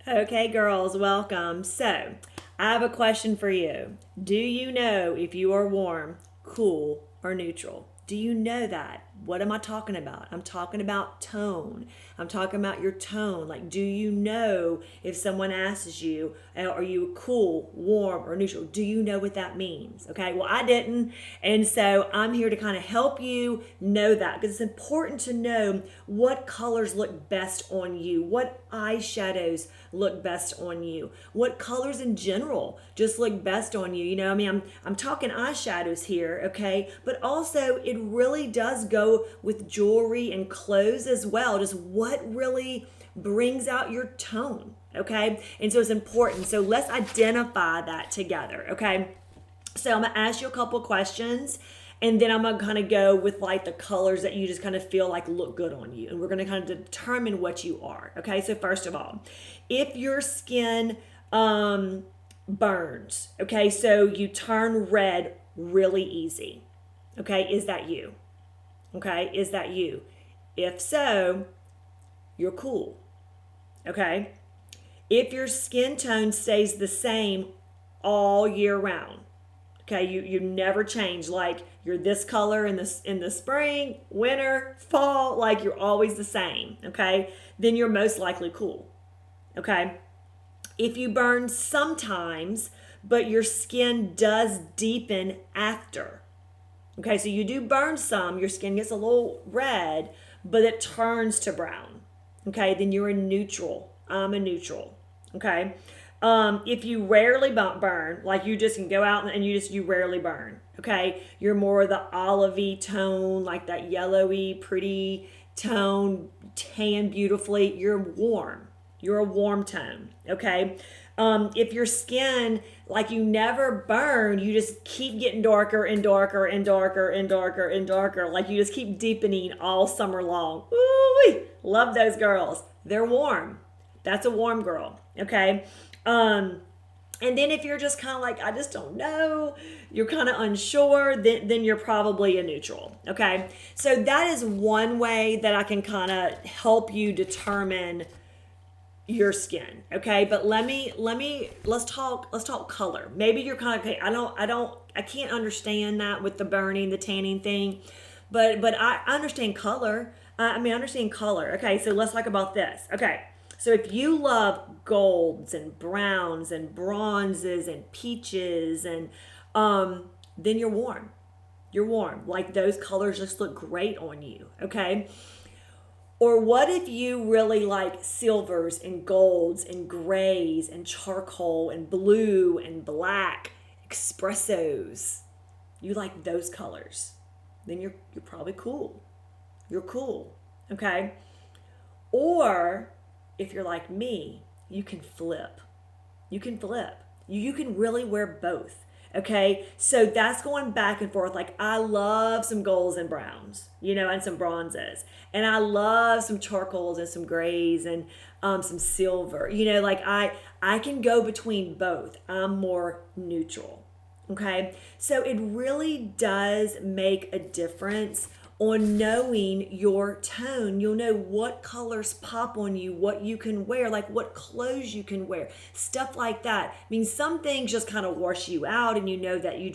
Okay, girls, welcome. So, I have a question for you. Do you know if you are warm, cool, or neutral? Do you know that? What am I talking about? I'm talking about tone. I'm talking about your tone. Like, do you know if someone asks you, are you cool, warm, or neutral? Do you know what that means? Okay, well, I didn't. And so I'm here to kind of help you know that because it's important to know what colors look best on you, what eyeshadows look best on you, what colors in general just look best on you. I'm talking eyeshadows here, okay? But also it really does go with jewelry and clothes as well. Just what really brings out your tone, okay? And so it's important. So let's identify that together, okay? So I'm gonna ask you a couple questions and then I'm gonna kind of go with like the colors that you just kind of feel like look good on you. And we're gonna kind of determine what you are. Okay, so first of all, if your skin burns, okay, so you turn red really easy. Okay, is that you? Okay, is that you? If so, you're cool. Okay, if your skin tone stays the same all year round, okay, you never change, like you're this color in the spring, winter, fall, like you're always the same, okay, then you're most likely cool. Okay, if you burn sometimes but your skin does deepen after, okay, so you do burn some, your skin gets a little red but it turns to brown, okay, then you're a neutral. I'm a neutral. Okay, if you rarely burn, like you just can go out and you rarely burn. Okay, you're more the olivey tone, like that yellowy, pretty tone, tan beautifully. You're warm. You're a warm tone. Okay. If your skin, like you never burn, you just keep getting darker and darker and darker and darker and darker. Like you just keep deepening all summer long. Ooh, love those girls. They're warm. That's a warm girl. Okay. And then if you're just kind of like, I just don't know, you're kind of unsure, then you're probably a neutral. Okay. So that is one way that I can kind of help you determine your skin. Okay. But let's talk color. Maybe you're kind of, okay, I can't understand that with the burning, the tanning thing, but I understand color. I understand color. Okay. So let's talk about this. Okay. So if you love golds and browns and bronzes and peaches and then you're warm. You're warm. Like those colors just look great on you, okay? Or what if you really like silvers and golds and grays and charcoal and blue and black, espressos? You like those colors. Then you're probably cool. You're cool, okay? Or if you're like me, you can flip. You can flip. You can really wear both. Okay, so that's going back and forth. Like I love some golds and browns, and some bronzes, and I love some charcoals and some grays and some silver. Like I can go between both. I'm more neutral. Okay, so it really does make a difference on knowing your tone. You'll know what colors pop on you, what you can wear, like what clothes you can wear, stuff like that. I mean, some things just kind of wash you out and you know that you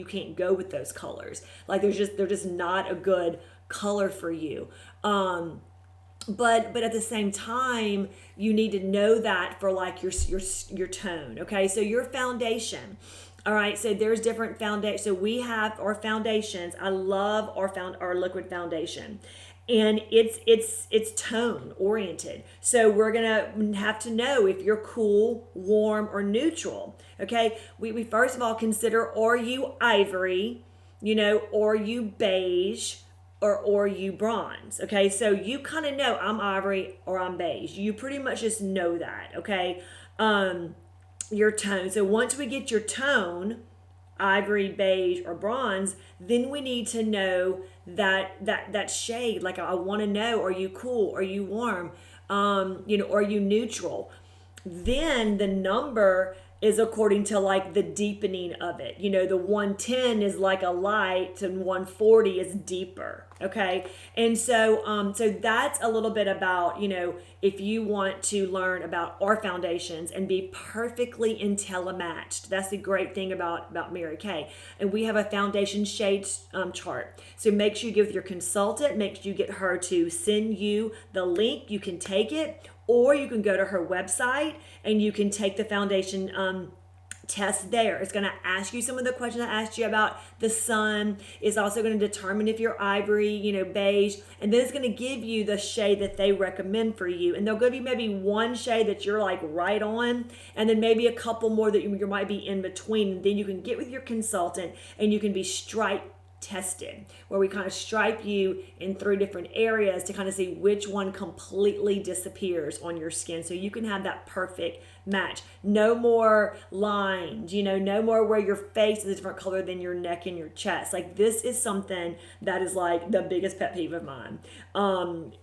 can't go with those colors. Like they're just not a good color for you. But at the same time, you need to know that for like your tone. Okay, so your foundation. All right, so there's different foundations. So we have our foundations. I love our liquid foundation, and it's tone oriented. So we're gonna have to know if you're cool, warm, or neutral. Okay, we first of all consider, are you ivory, or you beige, or you bronze. Okay, so you kind of know I'm ivory or I'm beige. You pretty much just know that. Okay. Your tone. So once we get your tone, ivory, beige, or bronze, then we need to know that shade. Like I want to know, are you cool? Are you warm? Are you neutral? Then the number is according to like the deepening of it. You know, the 110 is like a light and 140 is deeper. Okay. And so that's a little bit about, you know, if you want to learn about our foundations and be perfectly IntelliMatched. That's the great thing about Mary Kay. And we have a foundation shades chart. So make sure you give your consultant, make sure you get her to send you the link. You can take it, or you can go to her website and you can take the foundation test there. It's going to ask you some of the questions I asked you about the sun. It's also going to determine if you're ivory, you know, beige, and then it's going to give you the shade that they recommend for you. And they'll give you maybe one shade that you're like right on, and then maybe a couple more that you might be in between. And then you can get with your consultant and you can be stripe tested, where we kind of stripe you in 3 different areas to kind of see which one completely disappears on your skin, so you can have that perfect match. No more lines, you know, no more where your face is a different color than your neck and your chest. Like, this is something that is like the biggest pet peeve of mine.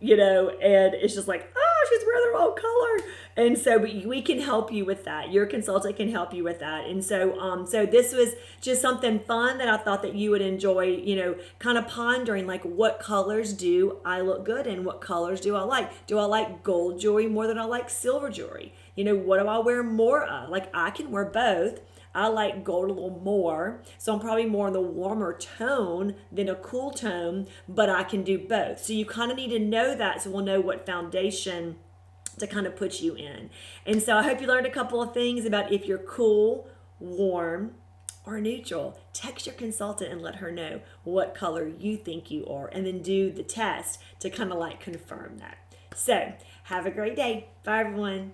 You know, and it's just like, oh, she's wearing the wrong color. And so we can help you with that. Your consultant can help you with that. And so so this was just something fun that I thought that you would enjoy, you know, kind of pondering, like, what colors do I look good in? What colors do I like? Do I like gold jewelry more than I like silver jewelry? You know, what do I wear more of? Like, I can wear both. I like gold a little more, so I'm probably more in the warmer tone than a cool tone, but I can do both. So you kind of need to know that, so we'll know what foundation to kind of put you in. And so I hope you learned a couple of things about if you're cool, warm, or neutral. Text your consultant and let her know what color you think you are, and then do the test to kind of like confirm that. So have a great day. Bye, everyone.